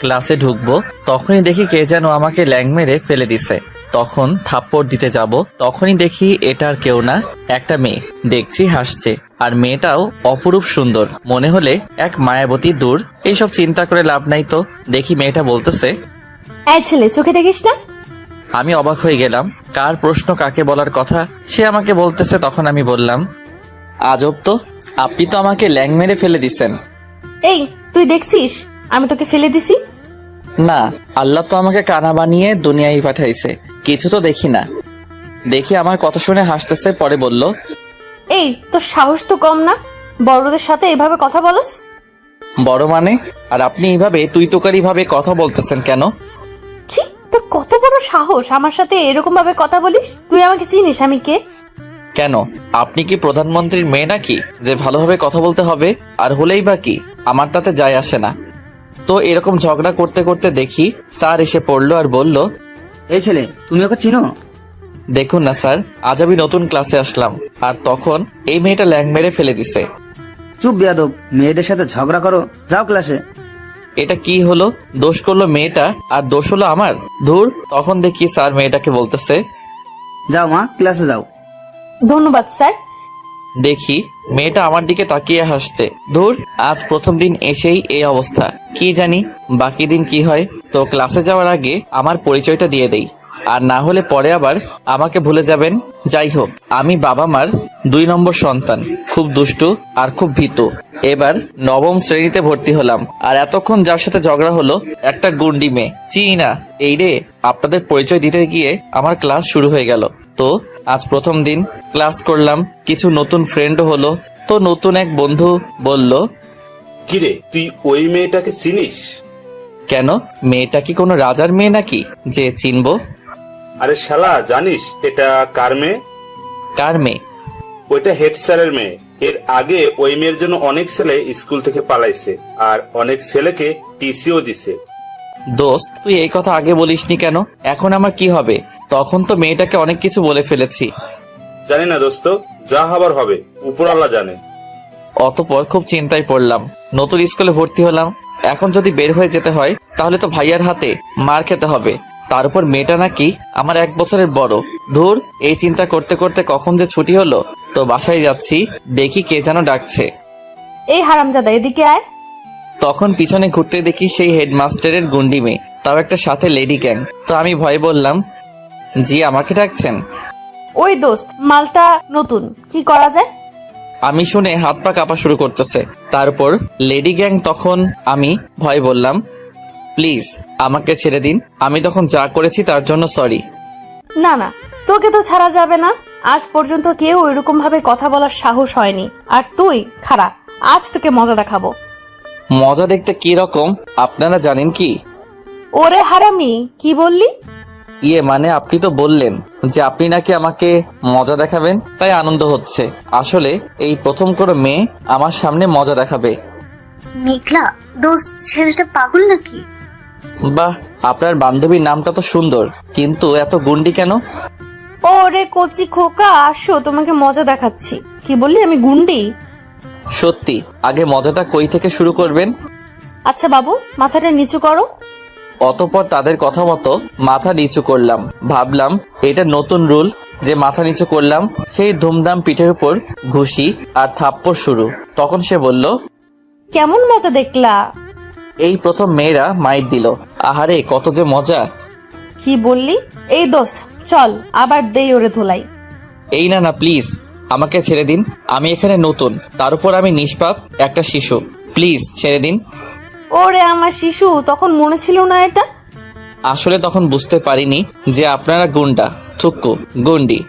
ক্লাসে ঢুকবো, তখনই দেখি কে যেন আমাকে ল্যাং মেরে ফেলে দিছে। তখন থাপ্পড় দিতে যাব, তখনই দেখি এটা আর কেউ না, একটা মেয়ে। দেখছি হাসছে, আর মেয়েটাও অপরূপ সুন্দর, মনে হলে এক মায়াবতী। দূর, এইসব চিন্তা করে লাভ নাই তো। দেখি মেয়েটা বলতেছে, এই ছেলে, চোখে দেখিস না? আমি অবাক হয়ে গেলাম, কার প্রশ্ন কাকে বলার কথা সে আমাকে বলতেছে। তখন আমি বললাম, আজব তো, আপনি তো আমাকে ল্যাং মেরে ফেলে দিছেন। এই, তুই দেখছিস আমি তোকে ফেলে দিছি? না, আল্লাহ তো আমাকে কানা বানিয়ে দুনিয়ায় পাঠাইছে, কিছু তো দেখি না। দেখি আমার কথা শুনে হাসতেছে, পরে বলল, এই, তোর সাহস তো কম না, বড়দের সাথে এভাবে কথা বলস? বড় মানে? আর আপনি এইভাবে তুই তোকারি ভাবে কথা বলতেছেন কেন? ছি, তোর কত বড় সাহস আমার সাথে এরকম ভাবে কথা বলিস? তুই আমাকে চিনিস আমি কে? কেন, আপনি কি প্রধানমন্ত্রীর মেয়ে নাকি যে ভালোভাবে কথা বলতে হবে? আর হলেই বা কি, আমার তাতে যায় আসে না। তো এরকম ঝগড়া করতে করতে দেখি স্যার এসে পড়লো আর বলল, এই ছেলে, তুমি ওকে চিনো? দেখুন না স্যার, আজ আমি নতুন ক্লাসে আসলাম, আর তখন এই মেয়েটা ল্যাং মেরে ফেলে দিছে। চুপ বেয়াদব, মেয়েদের সাথে ঝগড়া করো, যাও ক্লাসে। এটা কি হলো? দোষ করলো মেয়েটা আর দোষ হলো আমার? ধুর। তখন দেখি স্যার মেয়েটাকে বলতেছে, যাও মা, ক্লাসে যাও। ধন্যবাদ স্যার। দেখি মেয়েটা আমার দিকে তাকিয়ে হাসছে। ধুর, আজ প্রথম দিন এসেই এই অবস্থা, কি জানি বাকি দিন কি হয়। তো ক্লাসে যাওয়ার আগে আমার পরিচয়টা দিয়ে দেই, আর না হলে পরে আবার আমাকে ভুলে যাবেন। যাই হোক, আমি বাবা মার 2 নম্বর সন্তান, খুব দুষ্টু আর খুব ভীতু। এবার নবম শ্রেণীতে ভর্তি হলাম, আর এতক্ষণ যার সাথে ঝগড়া হলো একটা গুন্ডি মেয়ে, চিনি না। এই রে, আপনাদের পরিচয় দিতে গিয়ে আমার ক্লাস শুরু হয়ে গেল। তো আজ প্রথম দিন ক্লাস করলাম, কিছু নতুন ফ্রেন্ডও হলো। তো নতুন এক বন্ধু বলল, কিরে, তুই ওই মেয়েটাকে চিনিস? কেন, মেয়েটা কি কোনো রাজার মেয়ে নাকি যে চিনবো? আরে শালা, জানিস এটা কার মেয়ে? কার মেয়ে? ওইটা হেড স্যারের মেয়ে। এর আগে ওই মেয়ের জন্য অনেক ছেলে স্কুল থেকে পালাইছে, আর অনেক ছেলেকে টিসিও দিছে। দোস্ত, তুই এই কথা আগে বলিসনি কেন? এখন আমার কি হবে? তখন তো মেয়েটাকে অনেক কিছু বলে ফেলেছি। জানি না দোস্ত, যা হবার হবে উপরওয়ালা জানে। অতপর খুব চিন্তায় পড়লাম, নতুন স্কুলে ভর্তি হলাম, এখন যদি বের হয়ে যেতে হয় তাহলে তো ভাইয়ার হাতে মার খেতে হবে। তার উপর মেয়েটা নাকি আমার 1 বছরের বড়। ধুর, এই চিন্তা করতে করতে কখন যে ছুটি হলো। তো বাসায় যাচ্ছি, দেখি কে যেন ডাকছে। এই হারামজাদা, এদিকে আয়। তখন পিছনে ঘুরতে দেখি সেই হেডমাস্টারের গুন্ডি মেয়ে, তাও একটা সাথে লেডি গ্যাং। তো আমি ভয়ে বললাম, জি আমাকে ডাকছেন? ওই দোস্ত, মালটা নতুন, কি করা যায়? আমি শুনে হাত পা কাঁপা শুরু করতেছে। তারপর লেডি গ্যাং। তখন আমি ভয় বললাম, প্লিজ আমাকে ছেড়ে দিন, আমি তখন যা করেছি তার জন্য সরি। না না, তোকে তো ছাড়া যাবে না। আজ পর্যন্ত কেউ এরকম ভাবে কথা বলার সাহস হয়নি, আর তুই খারাপ। আজ তোকে মজা দেখাবো। মজা দেখতে কি রকম আপনারা জানেন কি? ওরে হারামি, কি বললি? ইয়ে মানে, আপনি তো বললেন যে আপনি নাকি আমাকে মজা দেখাবেন, তাই আনন্দ হচ্ছে। আসলে এই প্রথম কোনো মেয়ে আমার সামনে মজা দেখাবে। মেঘলা, দোস্ত ছেলেটা পাগল নাকি? বাহ, আপনার বান্ধবীর নামটা তো সুন্দর, কিন্তু এত গুন্ডি কেন? ওরে কচি খোকা, আসো, তোমাকে মজা দেখাচ্ছি। কি বললি, আমি গুন্ডি? সত্যি, আগে মজাটা কই থেকে শুরু করবেন? আচ্ছা বাবু, মাথাটা নিচু করো। অতঃপর তাদের কথা মতো মাথা নিচু করলাম। ভাবলাম এটা নতুন রুল যে মাথা নিচু করলাম, সেই ধুমধাম পিঠের উপর ঘুষি আর থাপ্পড় শুরু। তখন সে বলল, কেমন মজা দেখলা? এই প্রথম মেয়েরা মাইর দিল। আহারে, কত যে মজা! কি বললি? এই দোস্ত, চল আবার দেই ওরে ধোলাই। এই না না, প্লিজ আমাকে ছেড়ে দিন, আমি এখানে নতুন, তার উপর আমি নিষ্পাপ একটা শিশু, প্লিজ ছেড়ে দিন। ওরে আমার শিশু, তখন মনে ছিল না এটা? আসলে তখন বুঝতে পারিনি যে আপনারা গুন্ডা, থুক্কু, গুন্ডি।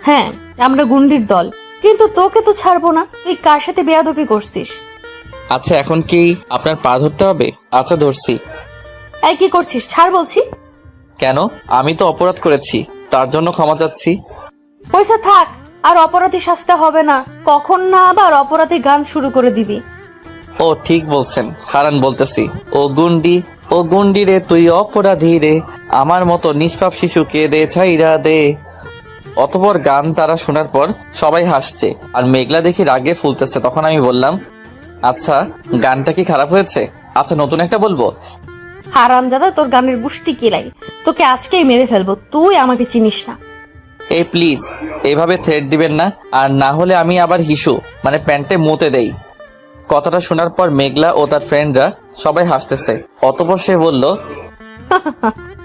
হ্যাঁ, আমরা গুন্ডির দল, কিন্তু তোকে তো ছাড়বো না। তুই কার সাথে বেয়াদবি করছিস? আচ্ছা, এখন কি আপনার পা ধরতে হবে? আচ্ছা, ধরছি। এই কি করছিস? ছাড় বলছি। কেন, আমি তো অপরাধ করেছি, তার জন্য ক্ষমা চাচ্ছি। পয়সা থাক, আর অপরাধী শাস্তি হবে না। কখন না আবার অপরাধী গান শুরু করে দিবি। ও ঠিক বলছেন, খারান বলতেছি। ও গুন্ডি রে, তুই অপরাধী রে, আমার মতো নিষ্পাপ শিশুকে দে ছাইরা দে। অতপর গান তারা শোনার পর সবাই হাসছে, আর মেঘলা দেখি রাগে ফুলতেছে। তখন আমি বললাম, আচ্ছা গানটা কি খারাপ হয়েছে? আচ্ছা, নতুন একটা বলবো। হারামজাদা, তোর গানের গুষ্টি কিলাই, তোকে আজকেই মেরে ফেলবো, তুই আমাকে চিনিস না। এই প্লিজ এইভাবে থ্রেট দিবেন না, আর না হলে আমি আবার হিসু মানে প্যান্টে মুতে দেই। কথাটা শোনার পর মেঘলা ও তার ফ্রেন্ডরা সবাই হাসতেছে। অতঃপর সে বলল,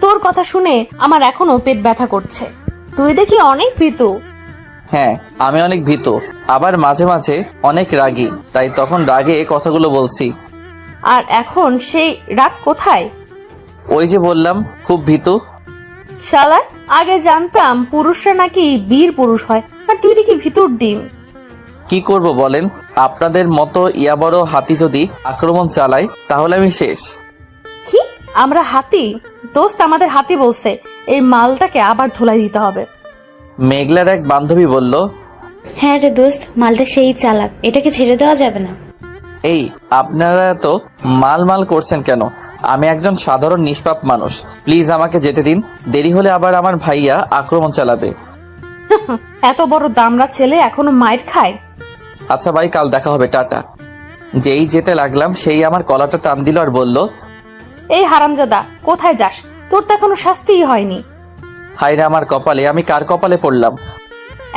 তোর কথা শুনে আমার এখনো পেট ব্যথা করছে। তুই দেখি অনেক ভীতু। হ্যাঁ আমি অনেক ভীতু, আবার মাঝে মাঝে অনেক রাগী, তাই তখন রাগে এই কথাগুলো বলছি। আর এখন সেই রাগ কোথায়? ওই যে বললাম খুব ভীতু। শালার, আগে জানতাম পুরুষরা নাকি বীর পুরুষ হয়, আর তুই দেখি ভিতর ডিম। কি করব বলেন, আপনাদের মতো ইয়া বড় হাতি যদি আক্রমণ চালায় তাহলে আমি শেষ। কি আমরা হাতি? দোস্ত আমাদের হাতি বলছে, এই মালটাকে আবার ধুলাই দিতে হবে। মেঘলার এক বান্ধবী বলল, হ্যাঁ রে দোস্ত, মালটা সেই চালাক, এটাকে ছেড়ে দেওয়া যাবে না। এই আপনারা তো মাল করছেন কেন? আমি একজন সাধারণ নিষ্পাপ মানুষ, প্লিজ আমাকে যেতে দিন, দেরি হলে আবার আমার ভাইয়া আক্রমণ চালাবে। এত বড় দামড়া ছেলে এখনো মাইর খায়। আচ্ছা ভাই, কাল দেখা হবে, টাটা। যেই যেতে লাগলাম সেই আমার কলারটা টান দিল আর বলল, এই হারামজাদা, কোথায় যাস? তোর তো এখনো শাস্তিই হয়নি। হায় রে আমার কপালে, আমি কার কপালে পড়লাম।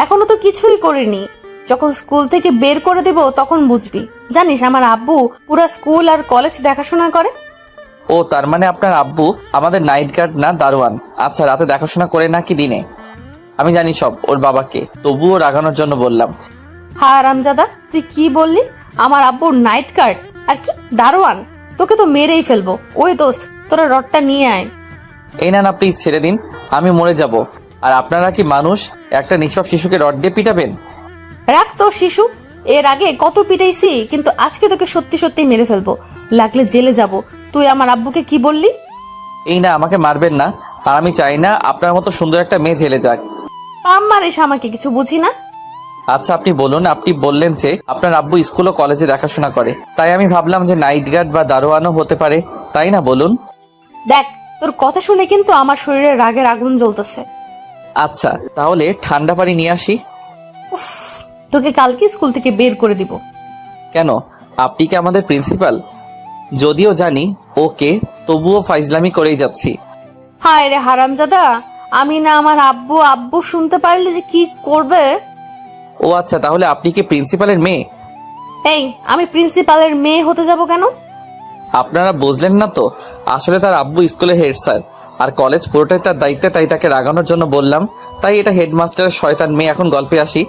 এখনো তো কিছুই করিনি, যখন স্কুল থেকে বের করে দেব তখন বুঝবি। জানিস আমার আব্বু পুরা স্কুল আর কলেজ দেখাশোনা করে। ও তার মানে আপনার আব্বু আমাদের নাইট গার্ড না দারোয়ান? আচ্ছা, রাতে দেখাশোনা করে নাকি দিনে? আমি জানি সব ওর বাবাকে, তবুও রাগানোর জন্য বললাম। হারামজাদা, তুই কি বললি? আমার আব্বুর নাইট গার্ড আর কি দারোয়ান? তোকে তো মেরেই ফেলবো। ওই দোস্ত, তোরা রডটা নিয়ে আয়। এই না প্লিজ ছেড়ে দিন, আমি মরে যাব। আর আপনারা কি মানুষ? একটা নিষ্পাপ শিশুকে রড দিয়ে পিটাবেন? রাখ তোর শিশু, এর আগে কত পিটাইছি, কিন্তু আজকে তোকে সত্যি সত্যি মেরে ফেলবো, লাগলে জেলে যাব। তুই আমার আব্বুকে কি বললি? এই না, আমাকে মারবেন না, আর আমি চাই না আপনার মতো সুন্দর একটা মেয়ে জেলে যাক। পাম মারিস আমাকে, কিছু বুঝি না। আচ্ছা আপনি বলুন, আপনি বললেন যে আপনার আব্বু স্কুল ও কলেজে দেখাশোনা করে, তাই আমি ভাবলাম যে নাইট গার্ড বা দারোয়ানও হতে পারে, তাই না? বলুন। দেখ, তোর কথা শুনে কিন্তু আমার শরীরে রাগের আগুন জ্বলতেছে। আচ্ছা তাহলে ঠান্ডা পানি নিয়ে আসি। উফ, তোকে কালকে স্কুল থেকে বের করে দিব। কেন, আপনি কি আমাদের প্রিন্সিপাল? যদিও জানি ওকে, তবুও ফাইজলামি করেই যাচ্ছি। হায় রে হারামজাদা, আমি না আমার আব্বু আব্বু শুনতে পারলে যে কি করবে। ও আচ্ছা, তাহলে আপনি কি প্রিন্সিপালের মেয়ে? এই, আমি প্রিন্সিপালের মেয়ে হতে যাব কেন? আপনারা বুঝলেন না তো, আসলে তার আব্বু স্কুলের হেড স্যার, আর কলেজ পুরোটাই তার দায়িত্বে, তাই তাকে রাগানোর জন্য বললাম। তাই এটা হেডমাস্টারের শয়তান মেয়ে। এখন গল্পে আসি।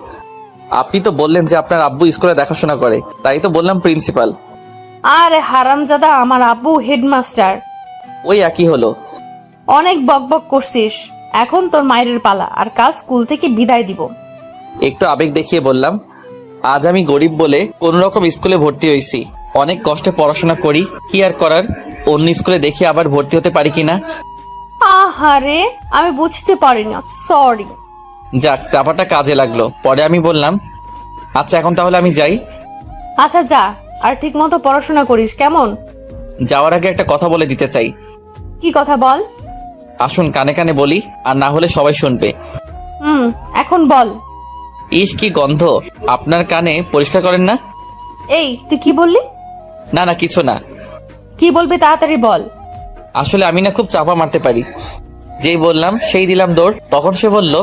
আপনি তো বললেন যে আপনার আব্বু স্কুলে দেখাশোনা করে, তাই তো বললাম প্রিন্সিপাল। আরে হারামজাদা, আমার আব্বু হেডমাস্টার। ওই একই হলো। অনেক বকবক করছিস, এখন তোর মায়ের পালা, আর কাল স্কুল থেকে বিদায় দিব। একটু আবেগ দেখিয়ে বললাম, আজ আমি গরিব বলে কোন রকম স্কুলে ভর্তি হয়েছি, অনেক কষ্টে পড়াশোনা করি, কি আর করার, অন্য স্কুলে দেখি আবার ভর্তি হতে পারি কিনা। আহারে, আমি বুঝতে পারিনি, সরি। যাক, চাপাটা কাজে লাগলো। পরে আমি বললাম, আচ্ছা এখন তাহলে আমি যাই। আচ্ছা যা, আর ঠিক মতো পড়াশোনা করিস, কেমন? যাওয়ার আগে একটা কথা বলে দিতে চাই। কি কথা বল? আসুন কানে কানে বলি, আর না হলে সবাই শুনবে। এখন বল। ইস কি গন্ধ, আপনার কানে পরিষ্কার করেন না? এই, তুই কি বললি? না না, কিছু না। কি বলবি তাড়াতাড়ি বল। আসলে আমি না খুব চাপা মারতে পারি, যেই বললাম সেই দিলাম দৌড়। তখন সে বলল,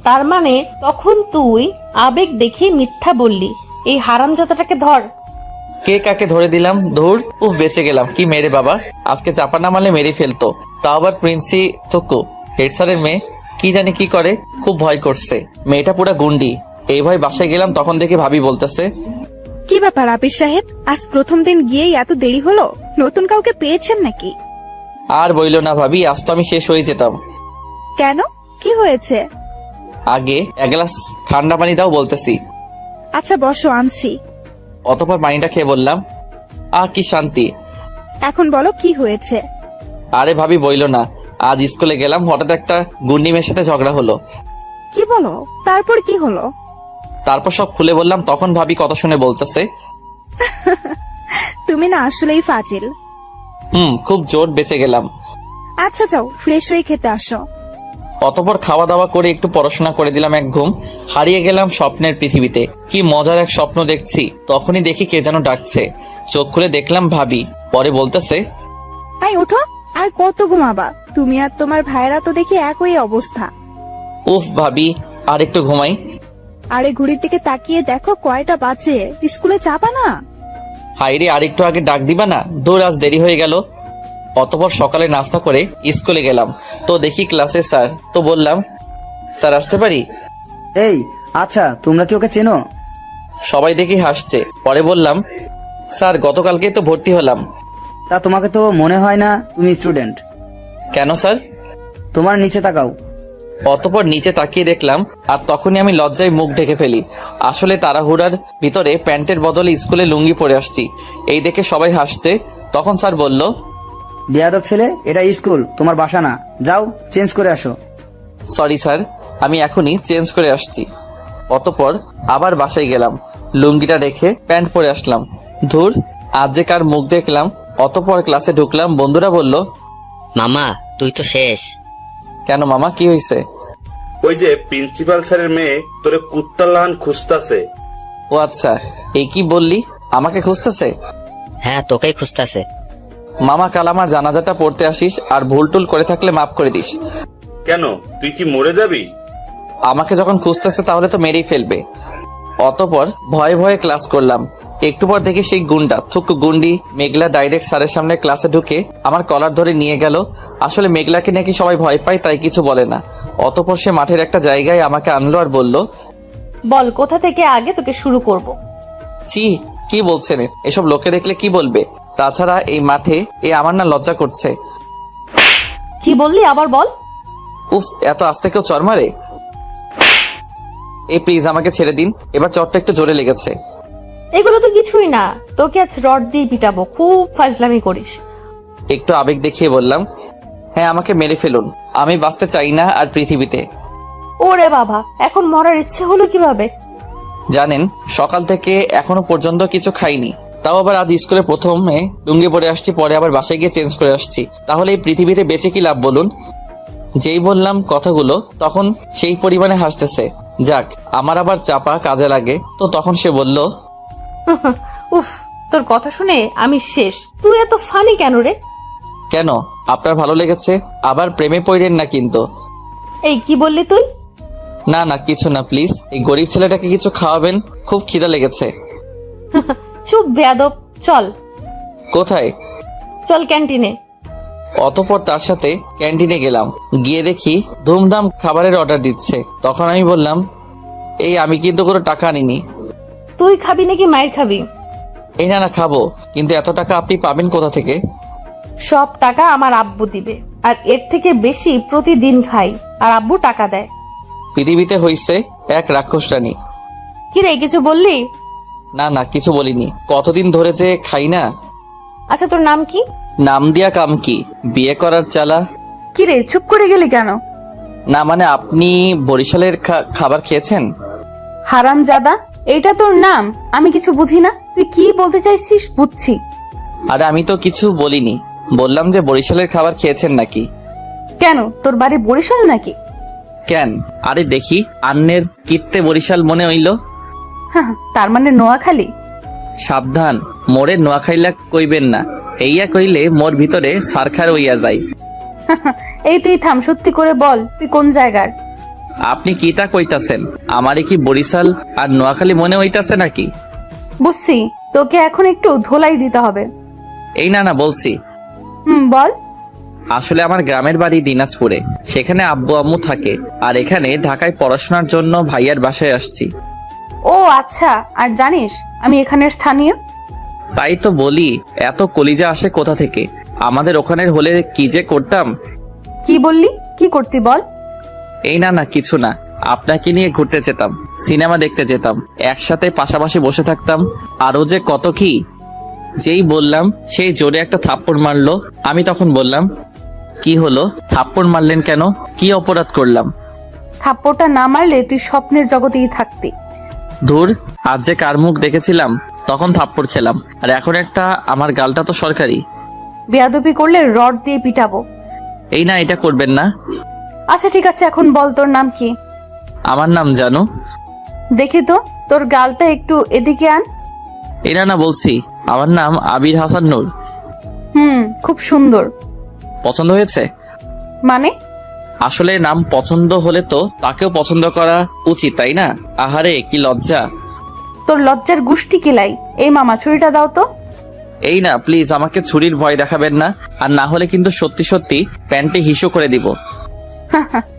তার মানে তখন তুই আবেগ দেখে মিথ্যা বললি। এই হারামজাদাটাকে ধর। কে কাকে ধরে দিলাম, ধুর, উফ বেঁচে গেলাম। কি মেরে বাবা, আজকে চাপা না মারলে মেরে ফেলতো, তাও আবার প্রিন্সি থুকু, হেড স্যারের মেয়ে। কি জানি কি করে, খুব ভয় করছে। মেয়েটা পুরা গুন্ডি। এই ভয় বাসায় গেলাম, তখন দেখে ভাবি বলতেছে, কি ব্যাপার আবির সাহেব, আজ প্রথম দিন গিয়েই এত দেরি হলো? নতুন কাউকে পেয়েছেন নাকি? আর বইল না ভাবি, আজ তো আমি শেষ হয়ে যেতাম। কেন, কি হয়েছে? আগে এক গ্লাস ঠান্ডা পানি দাও বলতেছি। আচ্ছা বসো, আনছি। অতঃপর পানিটা খেয়ে বললাম, কি শান্তি। এখন বলো কি হয়েছে? আরে ভাবি বইল না, আজ স্কুলে গেলাম, হঠাৎ একটা গুন্ডি মেয়ের সাথে ঝগড়া হলো। কি বলো, তারপর কি হলো? তারপর সব খুলে বললাম। তখন ভাবি কথা শুনে বলতেছে, তুমি না আসলেই ফাজিল। খুব জোর বেঁচে গেলাম। আচ্ছা যাও, ফ্রেশ হয়ে খেতে আসো। অতঃপর খাওয়া দাওয়া করে একটু পড়াশোনা করে দিলাম, এক ঘুম। হারিয়ে গেলাম স্বপ্নের পৃথিবীতে। কি মজার এক স্বপ্ন দেখছি। তখনই দেখি কে যেন ডাকছে। চোখ খুলে দেখলাম ভাবি। পরে বলতেছে, এই ওঠো, আর কত ঘুমাবা? তুমি আর তোমার ভাইয়েরা তো দেখি একই অবস্থা। উফ ভাবি, আর একটু ঘুমাই। আরে ঘড়ির দিকে তাকিয়ে দেখো কয়টা বাজে, স্কুলে যাবা না? হাইরে, আর একটু আগে ডাক দিবা না? দূর, আজ দেরি হয়ে গেল। অতপর সকালে নাস্তা করে স্কুলে গেলাম, তো দেখি ক্লাসে স্যার। তো বললাম, স্যার আসতে পারি? এই আচ্ছা, তোমরা কি ওকে চেনো? সবাই দেখি হাসছে। পরে বললাম, স্যার গতকালকেই তো ভর্তি হলাম। তা তোমাকে তো মনে হয় না তুমি স্টুডেন্ট। কেন স্যার? তোমার নিচে তাকাও। অতপর নিচে তাকিয়ে দেখলাম, আর তখনই আমি লজ্জায় মুখ ঢেকে ফেলি। আসলে তাড়াহুড়ার ভিতরে প্যান্টের বদলে স্কুলে লুঙ্গি পরে আসছি। এই দেখে সবাই হাসছে। তখন স্যার বলল, বিয়াদব ছেলে, এটা স্কুল, তোমার বাসা না। যাও চেঞ্জ করে আসো। সরি স্যার, আমি এখনই চেঞ্জ করে আসছি। অতপর আবার বাসায় গেলাম, লুঙ্গিটা রেখে প্যান্ট পরে আসলাম। ধুর, আজ যে কার মুখ দেখলাম। অতপর ক্লাসে ঢুকলাম, বন্ধুরা বলল, মামা তুই তো শেষ। কেন মামা, কি হয়েছে? ওই যে প্রিন্সিপাল স্যারের মেয়ে তোরে কুত্তার লাহান খুঁজতাছে। ও আচ্ছা, এই কি বললি? আমাকে খুঁজতেছে? হ্যাঁ, তোকেই খুঁজতেছে। মামা, কাল আমার জানাজাটা পড়তে আসিস, আর ভুল টুল করে থাকলে মাফ করে দিস। কেন, তুই কি মরে যাবি? আমাকে যখন খুঁজতেছে তাহলে তো মেরেই ফেলবে। অতপর ভয়ে ভয়ে ক্লাস করলাম। একটু পর দেখি সেই গুন্ডা গুন্ডি মেঘলা ডাইরেক্ট স্যারের সামনে ক্লাসে ঢুকে আমার কলার ধরে নিয়ে গেল। আসলে মেঘলাকে নাকি সবাই ভয় পায়, তাই কিছু বলে না। অতপর সে মাঠের একটা জায়গায় আমাকে আনলো আর বলল, বল কোথা থেকে আগে তোকে শুরু করব। ছি, কি বলছেন? এসব লোকে দেখলে কি বলবে? তাছাড়া এই মাঠে আমার না লজ্জা করছে। কি বললি আবার বল। উফ, এত আস্তে কেউ চর মারে? এই প্লিজ আমাকে ছেড়ে দিন, এবার চরটা একটু জোরে লেগেছে। এগুলো তো কিছুই না, তোকে আজ রড দিয়ে পিটাবো। খুব ফাজলামি করিস। একটু আবেগ দেখিয়ে বললাম, হ্যাঁ আমাকে মেরে ফেলুন, আমি বাঁচতে চাই না আর পৃথিবীতে। ওরে বাবা, এখন মরার ইচ্ছে হলো কিভাবে? জানেন, সকাল থেকে এখনো পর্যন্ত কিছু খাইনি। তাও আবার আজ স্কুলে প্রথমে লুঙ্গি পরে আসছি, পরে আবার বাসায় গিয়ে চেঞ্জ করে আসছি। তাহলে এই পৃথিবীতে বেঁচে কি লাভ বলুন? যেই বললাম কথাগুলো, তখন সেই পরিমাণে হাসতেছে। যাক, আমার আবার চাপা কাজে লাগে। তো তখন সে বলল, উফ, তোর কথা শুনে আমি শেষ। তুই এত ফানি কেন রে? কেন, আপনার ভালো লেগেছে? আবার প্রেমে পড়েন না কিন্তু। এই কি বললি তুই? না না, কিছু না, প্লিজ এই গরিব ছেলেটাকে কিছু খাওয়াবেন, খুব খিদা লেগেছে। চুপ বেয়াদব, চল। কোথায়? চল ক্যান্টিনে। অতপর তার সাথে ক্যান্টিনে গেলাম। গিয়ে দেখি ধুমধাম খাবারের অর্ডার দিচ্ছে। তখন আমি বললাম, এই আমি কিন্তু কোনো টাকা আনিনি। তুই খাবি নাকি মায়ের খাবি? এই না না, খাবো, কিন্তু এত টাকা আপনি পাবেন কোথা থেকে? সব টাকা আমার আব্বু দিবে, আর এর থেকে বেশি প্রতিদিন খাই, আর আব্বু টাকা দেয়। পৃথিবীতে হইছে এক রাক্ষস রানী। কি রে, কিছু বললি? না না, কিছু বলিনি। কতদিন ধরে যে খাই না। আচ্ছা, তোর নাম কি? নাম দিয়া কাম কি, বিয়ে করার চালা। কি রে, চুপ করে গেলি কেন? না মানে, আপনি বরিশালের খাবার খেয়েছেন? হারামজাদা, এইটা তোর নাম? আমি কিছু বুঝি না, তুই কি বলতে চাইছিস বুঝছি। আরে আমি তো কিছু বলিনি, বললাম যে বরিশালের খাবার খেয়েছেন নাকি। কেন, তোর বাড়ি বরিশাল নাকি? কেন? আরে দেখি আন্নের কিত্তে বরিশাল মনে হইল। তার মানে নোয়াখালী? সাবধান, মোরে নোয়াখাইলা কইবেন না। এইয়া কইলে মোর ভিতরে সারখার হইয়া যায়। এই তুই থাম, সত্যি করে বল তুই কোন জায়গার? আপনি কি তা কইতাছেন? আমারে কি বরিশাল আর নোয়াখালী মনে হইতাছে নাকি? বুঝছি, তোকে এখন একটু ধোলাই দিতে হবে। এই না না, বলছি। বল। আসলে আমার গ্রামের বাড়ি দিনাজপুরে, সেখানে আব্বু আম্মু থাকে, আর এখানে ঢাকায় পড়াশোনার জন্য ভাইয়ার বাসায় আসছি। ও আচ্ছা, আর জানিস আমি এখানের স্থানীয়? তাই তো বলি, এত কলিজা আসে কোথা থেকে? আমাদের ওখানের হলে কি যে করতাম। কি বললি, কি করতি বল? এই না না, কিছু না, আপনাকে নিয়ে ঘুরতে যেতাম, সিনেমা দেখতে যেতাম, একসাথে পাশাপাশি বসে থাকতাম, আরো যে কত কি। যেই বললাম সেই জোরে একটা থাপ্পড় মারলো। আমি তখন বললাম, কি হলো, থাপ্পড় মারলেন কেন? কি অপরাধ করলাম? থাপ্পড়টা না মারলে তুই স্বপ্নের জগতেই থাকতি। ধুর, আজ যে কার মুখ দেখেছিলাম, তখন থাপ্পড় খেলাম, আর এখন একটা আমার গালটা তো সরকারি। বেয়াদবি করলে রড দিয়ে পিটাবো। এই না, এটা করবেন না। আচ্ছা ঠিক আছে, এখন বল তোর নাম কি? আমার নাম জানু। দেখি তো, তোর গালটা একটু এদিকে আন। এই না না, বলছি আমার নাম আবির হাসান নূর। খুব সুন্দর। পছন্দ হয়েছে? মানে? আসলে নাম পছন্দ হলে তো তাকেও পছন্দ করা উচিত, তাই না? আহারে কি লজ্জা। তোর লজ্জার গুষ্টি কিলাই। এই মামা, ছুরিটা দাও তো। এই না, প্লিজ আমাকে ছুরির ভয় দেখাবেন না, আর না হলে কিন্তু সত্যি সত্যি প্যান্টে হিসু করে দিব।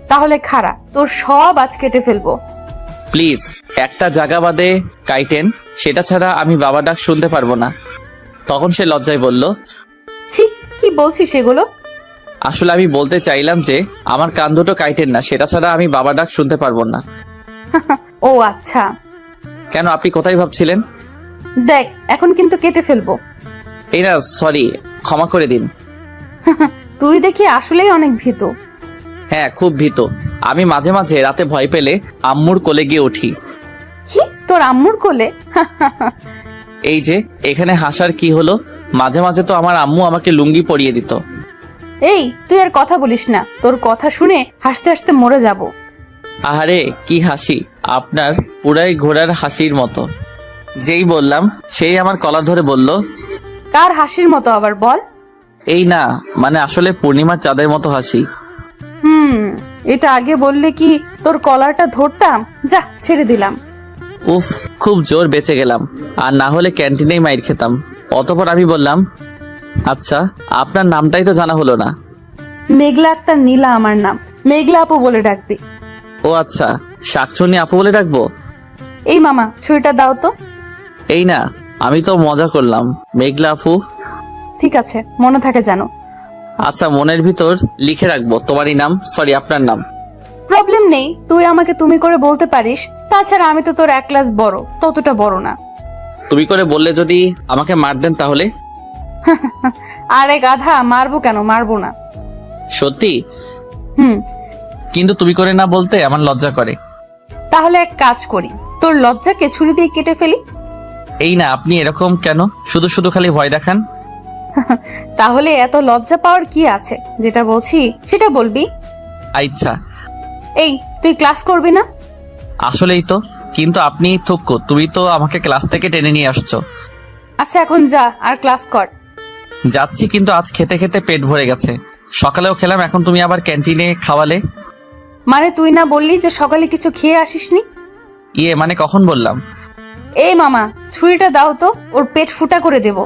তাহলে খাড়া, তোর সব আজ কেটে ফেলবো। প্লিজ একটা জায়গা বাদে কাইটেন, সেটা ছাড়া আমি বাবা ডাক শুনতে পারবো না। তখন সে লজ্জায় বলল, ছি, কি বলছিস সেগুলো? আসলে আমি বলতে চাইলাম যে আমার কান দুটো কাইটেন না, সেটা ছাড়া আমি বাবা ডাক শুনতে পারবো না। ও আচ্ছা। কেন, আপনি কোথায় ভাবছিলেন? দেখ, এখন কিন্তু কেটে ফেলবো। এই না, সরি, ক্ষমা করে দিন। তুই দেখি আসলেই অনেক ভীতু। হ্যাঁ, খুব ভীত। আমি মাঝে মাঝে রাতে ভয় পেলে আম্মুর কোলে গিয়ে উঠি। কি, তোর আম্মুর কোলে? এই যে এখানে হাসার কি হলো? মাঝে মাঝে তো আমার আম্মু আমাকে লুঙ্গি পরিয়ে দিত। এই, তুই আর কথা বলিস না, তোর কথা শুনে হাসতে হাসতে মরে যাব। আহারে কি হাসি, আপনার পুরাই ঘোড়ার হাসির মতো। যেই বললাম সেই আমার কলার ধরে বলল, কার হাসির মতো আবার বল? এই না, মানে আসলে পূর্ণিমার চাঁদের মতো হাসি। এটা আগে বললে কি তোর কলারটা ধরতাম। যা, ছেড়ে দিলাম। উফ, খুব জোর বেঁচে গেলাম, আর না হলে ক্যান্টিনেই মাইর খেতাম। অতঃপর আমি বললাম, আচ্ছা আপনার নামটাই তো জানা হলো না। মেঘলা আক্তার নীলা আমার নাম। মেঘলা আপু বলে ডাকবি। ও আচ্ছা, শাকচুন্নি আপু বলে ডাকবো? এই মামা, ছুরিটা দাও তো। এই না, আমি তো মজা করলাম। মেঘলা আপু? ঠিক আছে, মনে থাকে জানো। আচ্ছা, মনের ভিতর লিখে রাখবো তোমারই নাম, সরি আপনার নাম। প্রবলেম নেই, তুই আমাকে তুমি করে বলতে পারিস। তাছাড়া আমি তো তোর এক ক্লাস বড়, ততটা বড় না। তুমি করে বললে যদি আমাকে মার দেন তাহলে? আরে গাধা, মারবো কেন? মারবো না। সত্যি? হুম। কিন্তু তুমি করে না বলতে আমার লজ্জা করে। তাহলে এক কাজ করি, তোর লজ্জাকে ছুরি দিয়ে কেটে ফেলি। এই না, আপনি এরকম কেন শুধু শুধু খালি ভয় দেখান? তাহলে এত লজ্জা পাওয়ার কি আছে? যেটা বলছি সেটা বলবি। আচ্ছা। এই, তুই ক্লাস করবি না? আসলেই তো, কিন্তু আপনি থুক্কু, তুমি তো আমাকে ক্লাস থেকে টেনে নিয়ে আসছো। আচ্ছা, এখন যা আর ক্লাস কর। যাচ্ছি, কিন্তু আজ খেতে খেতে পেট ভরে গেছে। সকালেও খেলাম, এখন তুমি আবার ক্যান্টিনে খাওয়ালে। মানে তুই না বললি যে সকালে কিছু খেয়ে আসিসনি? ইয়ে মানে কখন বললাম? এই মামা, ছুরিটা দাও তো, ওর পেট ফুটা করে দেব।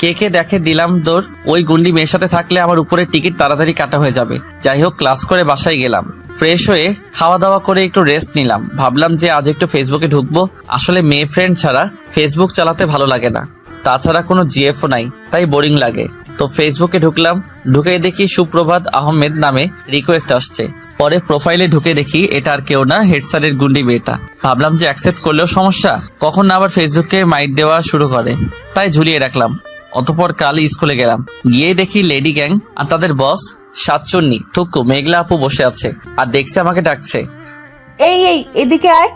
কে কে দেখে দিলাম দৌড়। ওই গুন্ডি মেয়ের সাথে থাকলে আমার উপরে টিকিট তাড়াতাড়ি কাটা হয়ে যাবে। যাই হোক, ক্লাস করে বাসায় গেলাম, ফ্রেশ হয়ে খাওয়া দাওয়া করে একটু রেস্ট নিলাম। ভাবলাম যে আজ একটু ফেসবুকে ঢুকবো। আসলে মেয়ে ফ্রেন্ড ছাড়া ফেসবুক চালাতে ভালো লাগে না, তাছাড়া কোনো জিএফও নাই, তাই বোরিং লাগে। তো ফেসবুকে ঢুকলাম, ঢুকে দেখি সুপ্রভাত আহমেদ নামে রিকোয়েস্ট আসছে। পরে প্রোফাইলে ঢুকে দেখি এটা আর কেউ না, হেড স্যারের গুন্ডি মেয়েটা। ভাবলাম যে অ্যাকসেপ্ট করলেও সমস্যা, কখন না আবার ফেসবুকে মাইট দেওয়া শুরু করে, তাই ঝুলিয়ে রাখলাম। অতঃপর কাল স্কুলে গেলাম, গিয়ে দেখি লেডি গ্যাং আর তাদের বস সাতচন্নি থুক্কু মেঘলা আপু বসে আছে, আর দেখছে আমাকে ডাকছে। এই এই, এদিকে আয়।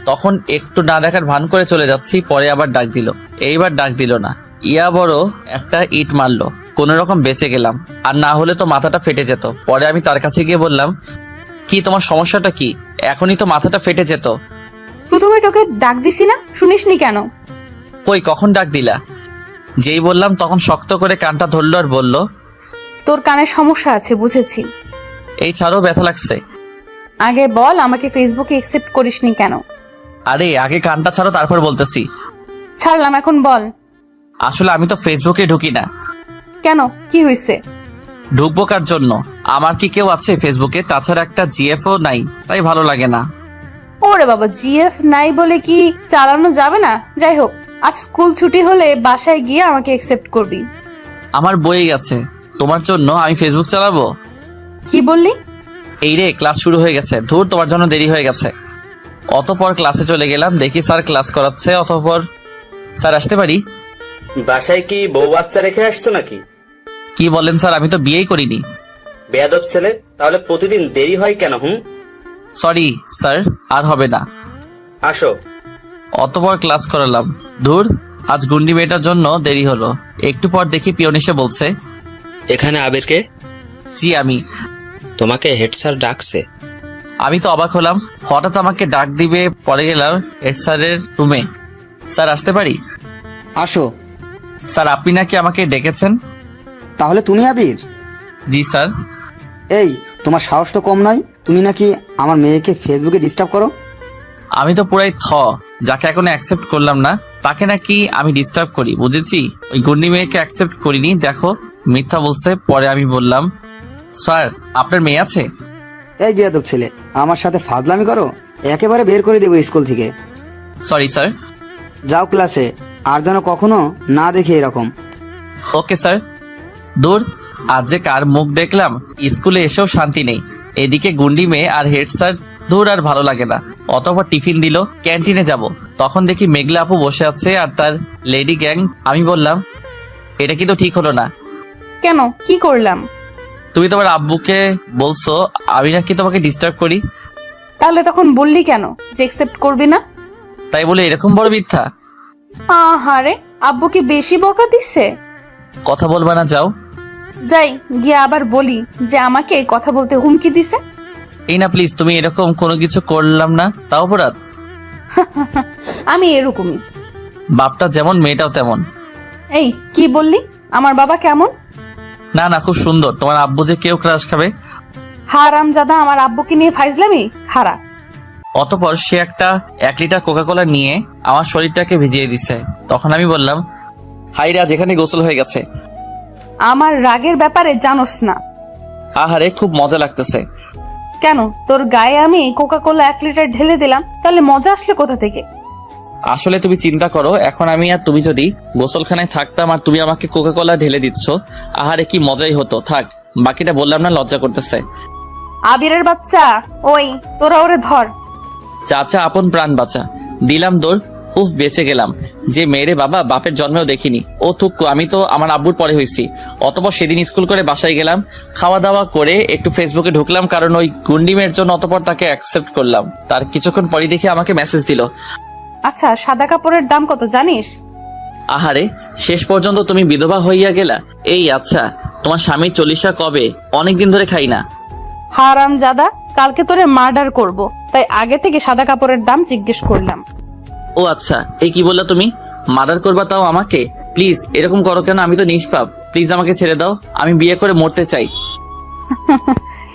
তখন একটু না দেখার ভান করে চলে যাচ্ছি, পরে আবার ডাক দিল। এইবার ডাক দিল না, ইয়া বড় একটা ইট মারলো, কোন রকম বেঁচে গেলাম, আর না হলে তো মাথাটা ফেটে যেত। পরে আমি তার কাছে গিয়ে বললাম, কি তোমার সমস্যাটা কি? এখনই তো মাথাটা ফেটে যেত। প্রথমে তোকে ডাক দিছি না, শুনিসনি কেন? কই, কখন ডাক দিলা? যেই বললাম তখন শক্ত করে কানটা ধরলো আর বলল, তোর কানে সমস্যা আছে, বুঝেছি। এই ছাড়ো, ব্যথা লাগছে। আগে বল, আমাকে ফেসবুকে অ্যাকসেপ্ট করিসনি কেন? আরে আগে কানটা ছাড়ো, তারপর বলতেছি। ছাড়লাম, এখন বল। আসলে আমি তো ফেসবুকে ঢুকি না। কেন, কি হয়েছে? ঢুকবো কার জন্য? আমার কি কেউ আছে ফেসবুকে? তাছাড়া একটা জিএফও নাই, তাই ভালো লাগে না। ওরে বাবা, জিএফ নাই বলে কি চালানো যাবে না? যাই হোক, আজ স্কুল ছুটি হলে বাসায় গিয়ে আমাকে অ্যাকসেপ্ট করবি। আমার বই গেছে, তোমার জন্য আমি ফেসবুক চালাবো? কি বললি? এই রে, ক্লাস শুরু হয়ে গেছে, ধুর তোমার জন্য দেরি হয়ে গেছে। অতঃপর ক্লাসে চলে গেলাম, দেখি স্যার ক্লাস করাচ্ছে। অতঃপর, স্যার আসতে পারি? বাসায় কি বউ বাচ্চা রেখে আসছো নাকি? কি বলেন স্যার, আমি তো বিয়েই করিনি। বেয়াদব ছেলে, তাহলে প্রতিদিন দেরি হয় কেন? সরি স্যার, আর হবে না। আসো। অতঃপর ক্লাস করালাম। ধুর, আজ গুন্ডি মেয়েটার জন্য দেরি হলো। একটু পর দেখি পিয়ন এসে বলছে, এখানে আবিরকে? জি আমি। তোমাকে হেড স্যার ডাকছে। আমি তো অবাক হলাম, হঠাৎ আমাকে ডাক দিবে। পরে গেলাম হেড স্যারের রুমে। স্যার আসতে পারি? আসো। স্যার আপনি নাকি আমাকে ডেকেছেন? তাহলে তুমি আবির? জি স্যার। এই, তোমার সাহস তো কম নয়, তুমি নাকি আমার মেয়েকে ফেসবুকে ডিস্টার্ব করো। আমি তো পুরাই যাকে এখনো অ্যাকসেপ্ট করলাম না তাকে নাকি আমি ডিস্টার্ব করি, বুঝেছি। ওই গুন্ডি মেয়েকে অ্যাকসেপ্ট করিনি, দেখো মিথ্যা বলছে। পরে আমি বললাম, স্যার আপনার মেয়ে আছে? এই বেয়াদব ছেলে, আমার সাথে ফাজলামি করো, একেবারে বের করে দেবো স্কুল থেকে। Sorry sir. যাও ক্লাসে, আর যেন কখনো না দেখি এরকম। Okay sir. দূর, আজ যে কার মুখ দেখলাম, স্কুলে এসেও শান্তি নেই। এদিকে গুন্ডি মেয়ে আর হেড স্যার, দূর আর ভালো লাগে না। অতঃপর টিফিন দিল, ক্যান্টিনে যাব, তখন দেখি মেঘলা আপু বসে আছে আর তার লেডি গ্যাং। আমি বললাম, এটা কিন্তু ঠিক হলো না। কেন, কি করলাম? তুমি তোমার আব্বুকে বলছো আমি নাকি তোমাকে ডিস্টার্ব করি, তাহলে তখন বললি কেন যে একসেপ্ট করবি না? তাই বলে এরকম বড় মিথ্যা? আহারে, আব্বু কি বেশি বকা দিচ্ছে? কথা বলবা না, যাও। যাই, গিয়ে আবার বলি যে আমাকে কথা বলতে হুমকি দিছে। এই না প্লিজ, তুমি এরকম কোনো কিছু করলাম না, তাও অপরাধ। আমি এরকমই। বাপটা যেমন মেয়েটাও তেমন। এই, কি বললি? আমার বাবা কেমন? না না, খুব সুন্দর। তোমার আব্বু যে কেউ ক্রাশ খাবে। হারামজাদা আমার আব্বুকে নিয়ে ফাইজলামি খারাপ। অতপর সে একটা 1 লিটার কোকাকোলা নিয়ে আমার শরীরটাকে ভিজিয়ে দিছে। তখন আমি বললাম, হাই রাজ, এখানে গোসল হয়ে গেছে। আমার রাগের ব্যাপারে জানোস না। আহারে, খুব মজা লাগতেছে। কেন, তোর গায়ে আমি কোকা কোলা 1 লিটার ঢেলে দিলাম, তাহলে মজা আসলে কোথা থেকে? আসলে তুমি চিন্তা করো, এখন আমি আর তুমি যদি গোসলখানায় থাকতাম আর তুমি আমাকে কোকাকোলা ঢেলে দিচ্ছ, আহারে কি মজাই হতো। থাক, বাকিটা বললাম না, লজ্জা করতেছে। আবিরের বাচ্চা, ওই তোরা ওরে ধর। চাচা আপন প্রাণ বাঁচা। দিলাম দৌড়। উফ, বেঁচে গেলাম। যে মেয়েরে বাবা বাপের জন্মেও দেখিনি। ও থুক্কু, আমি তো আমার আব্বুর পরে হয়েছি। অতপর সেদিন স্কুল করে বাসায় গেলাম, খাওয়া দাওয়া করে একটু ফেসবুকে ঢুকলাম, কারণ ওই গুন্ডি মেয়ের জন্য। অতপর তাকে অ্যাকসেপ্ট করলাম। তার কিছুক্ষণ পরে দেখে আমাকে মেসেজ দিল। আচ্ছা, সাদা কাপড়ের দাম কত জানিস? আহারে, শেষ পর্যন্ত তুমি বিধবা হইয়া গেলা। এই আচ্ছা, তোমার স্বামীর 40 কবে? অনেকদিন ধরে খাই না। হারামজাদা, কালকে তোরে মার্ডার করব, তাই আগে থেকে সাদা কাপড়ের দাম জিজ্ঞেস করলাম। ও আচ্ছা, এই কি বললা তুমি? মার্ডার করবা, তাও আমাকে? প্লিজ এরকম করো কেন? আমি তো নিষ্পাপ। প্লিজ আমাকে ছেড়ে দাও, আমি বিয়ে করে মরতে চাই।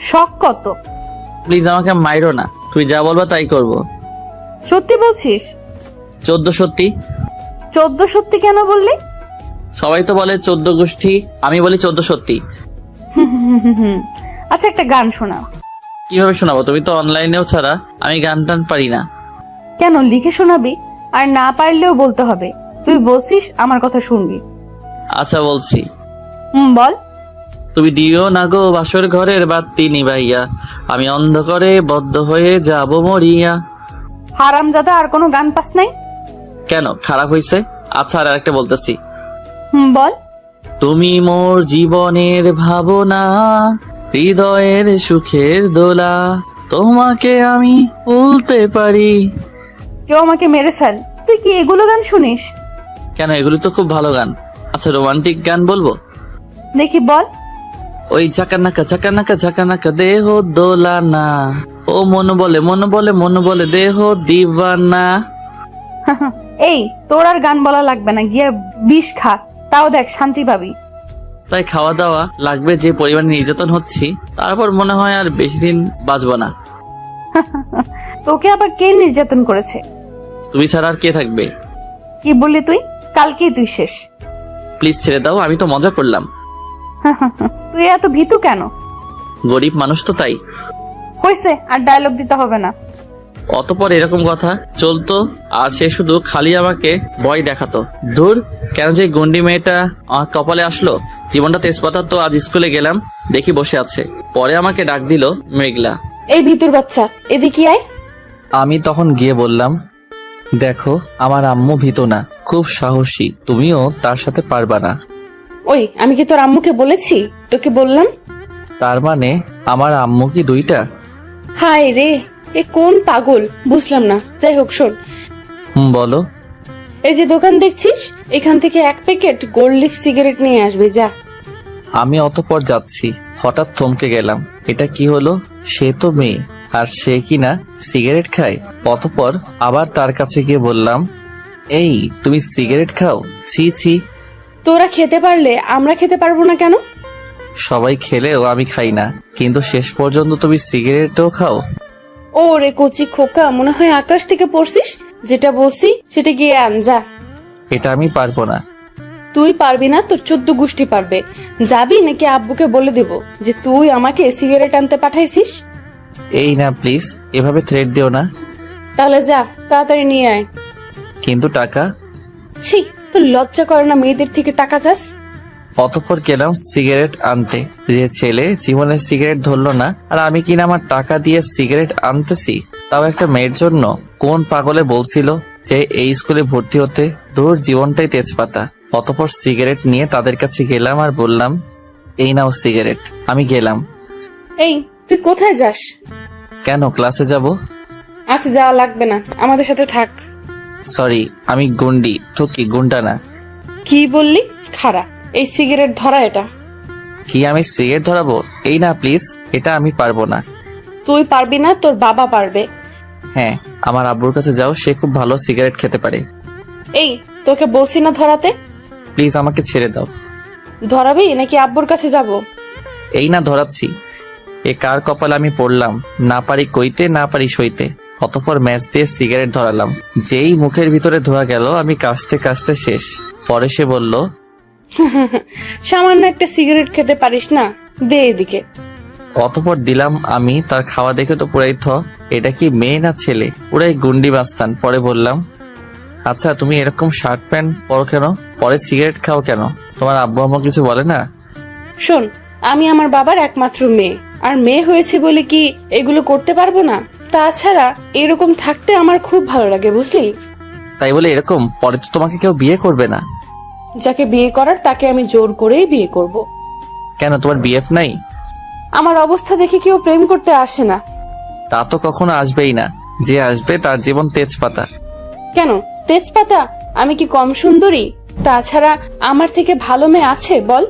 শখ কত? প্লিজ আমাকে মাইরো না, তুই যা বলবা তাই করব। সত্যি বলছিস? 14 সত্যি। 14 সত্যি কেন বললি? সবাই তো বলে 14 গোষ্ঠী, আমি বলি 14 সত্যি। আচ্ছা, একটা গান শোনা। কিভাবে শোনাবো? তুমি তো অনলাইনেও ছাড়া, আমি গান টান পারি না। কেন, লিখে শোনাবি? আর না পারলেও বলতে হবে। তুই বলছিস, আমার কথা শুনবি। আচ্ছা বলছি। বল। তুমি দিও না গো বাসর ঘরের বাতি নিবাইয়া, আমি অন্ধকারে বদ্ধ হয়ে যাব মরিয়া। হারামজাদা, আর কোনো গান পাস নাই? কেন, খারাপ হয়েছে? আচ্ছা, আর একটা বলতেছি। বল। তুমি মোর জীবনের ভাবনা, হৃদয়ের সুখের দোলা, তোমাকে আমি বলতে পারি। কেউ আমাকে মেরে ফেল, তুই কি এগুলো গান শুনিস? কেন, এগুলো তো খুব ভালো গান। আচ্ছা, রোমান্টিক গান বলবো? দেখি বল। ওই ঝাকানাকা ঝাকানাকা ঝাকানাকা দেহ দোলানা, ও মন বলে মন বলে মন বলে দেহ দিবানা। এই, তোর আর গান বলা লাগবে না, গিয়ে বিষ খা, তাও দেখ শান্তি পাবি। তাই খাওয়া দাওয়া লাগবে, যে পরিমাণে নির্যাতন হচ্ছি, তারপর মনে হয় আর বেশি দিন বাঁচবো না। তোকে আবার কে নির্যাতন করেছে? তুমি ছাড়া আর কে থাকবে? কি বললি তুই? কালকেই তুই শেষ। প্লিজ ছেড়ে দাও, আমি তো মজা করলাম। তুই এত ভীতু কেন? গরিব মানুষ তো, তাই। হয়েছে, আর ডায়লগ দিতে হবে না। অতপর এরকম কথা চলতো, আর সে শুধু খালি আমাকে ভয় দেখাতো। ধুর, কেন যে গন্ডি মেয়েটা আমার কপালে আসলো। জীবনটা তেজপাতা। তো আজ স্কুলে গেলাম, দেখি বসে আছে। পরে আমাকে ডাক দিল মেঘলা। এই ভিতুর বাচ্চা, এদিকে আয়। আমি তখন গিয়ে বললাম, দেখো আমার আম্মু ভীত না, খুব সাহসী, তুমিও তার সাথে পারবা না। ওই, আমি কি তোর আম্মুকে বলেছি? তোকে বললাম। তার মানে আমার আম্মু কি 2টা? হায় রে, এ কোন পাগল, বুঝলাম না। যাই হোক, শোন। বলো। এই যে দোকান দেখছিস, এখান থেকে 1 প্যাকেট গোল্ড লিফ সিগারেট নিয়ে আসবে, যা। আমি অতপর যাচ্ছি, হঠাৎ থমকে গেলাম। এটা কি হলো? সে তো মেয়ে, আর সে কিনা সিগারেট খায়। অতপর আবার তার কাছে গিয়ে বললাম, এই তুমি সিগারেট খাও? ছি ছি। তোরা খেতে পারলে আমরা খেতে পারবো না কেন? সবাই খেলেও আমি খাই না, কিন্তু শেষ পর্যন্ত তুমি সিগারেটও খাও? ও রে কচি খোকা, মনে হয় আকাশ থেকে পড়ছিস। যেটা বলছি সেটা গিয়ে আন যা। এটা আমি পারবো না। তুই পারবি না, তোর 14 গোষ্ঠী পারবে। যাবি নাকি আব্বুকে বলে দেব যে তুই আমাকে সিগারেট আনতে পাঠাইছিস? এই না প্লিজ, এভাবে থ্রেট দিও না। তাহলে যা, তাড়াতাড়ি নিয়ে আয়। কিন্তু টাকা? ছি, তোর লজ্জা করে না মেয়েদের থেকে টাকা চাস? অতঃপর গেলাম সিগারেট আনতে। যে ছেলে জীবনে সিগারেট ধরলো না, আর আমি কিনা আমার টাকা দিয়ে সিগারেট আনতেছি, তাও একটা মেয়ের জন্য। কোন পাগলে বলছিল যে এই স্কুলে ভর্তি হতে? দূর, জীবনটাই তেজপাতা। অতঃপর সিগারেট নিয়ে তাদের কাছে গেলাম আর বললাম, এই নাও সিগারেট। আমি গেলাম। এই, তুই কোথায় যাস? কেন, ক্লাসে যাব। আচ্ছা, যাওয়া লাগবে না, আমাদের সাথে থাক। সরি, আমি গুন্ডি তো কি গুন্ডা না। কি বললি? খারা, এই সিগারেট ধরা। এটা কি আমি সিগারেট ধরাবো? এই না প্লিজ, এটা আমি পারবো না। তুই পারবি না, তোর বাবা পারবে। হ্যাঁ, আমার আব্বুর কাছে যাও, সে খুব ভালো সিগারেট খেতে পারে। এই, তোকে বলছি না ধরাতে? প্লিজ আমাকে ছেড়ে দাও। ধরাবি নাকি আব্বুর কাছে যাব? এই না ধরাচ্ছি। এ কার কপালে আমি পড়লাম, না পারি কইতে না পারি সইতে। অতঃপর ম্যাচ দিয়ে সিগারেট ধরালাম। যেই মুখের ভিতরে ধোয়া গেল, আমি কাশতে কাশতে শেষ। পরে সে বলল, সামান্য একটা সিগারেট খেতে পারিস না? দে এদিকে। অতঃপর দিলাম আমি। তার খাওয়া দেখে তো পুরাই এটা কি মেয়ে না ছেলে? পুরাই গুন্ডি বাস্তান। পরে বললাম, আচ্ছা তুমি এরকম শার্ট প্যান্ট পরো কেন? পরে সিগারেট খাও কেন? তোমার আব্বু আম্মু কিছু বলে না? শোন, আমি আমার বাবার একমাত্র মেয়ে, আর মেয়ে হয়েছে বলে কি এগুলো করতে পারবো না? তাছাড়া এরকম থাকতে আমার খুব ভালো লাগে, বুঝলি? তাই বলে এরকম? পরে তো তোমাকে কেউ বিয়ে করবে না। যাকে বিয়ে করার তাকে আমি জোর করেই বিয়ে করব। কেন, তোমার বিএফ নাই? আমার অবস্থা দেখে কেউ প্রেম করতে আসে না। তা তো কখনো আসবেই না। যে আসবে তার জীবন তেজপাতা। কেন তেজপাতা? আমি কি কম সুন্দরী? তাছাড়া আমার থেকে ভালো মেয়ে আছে বল?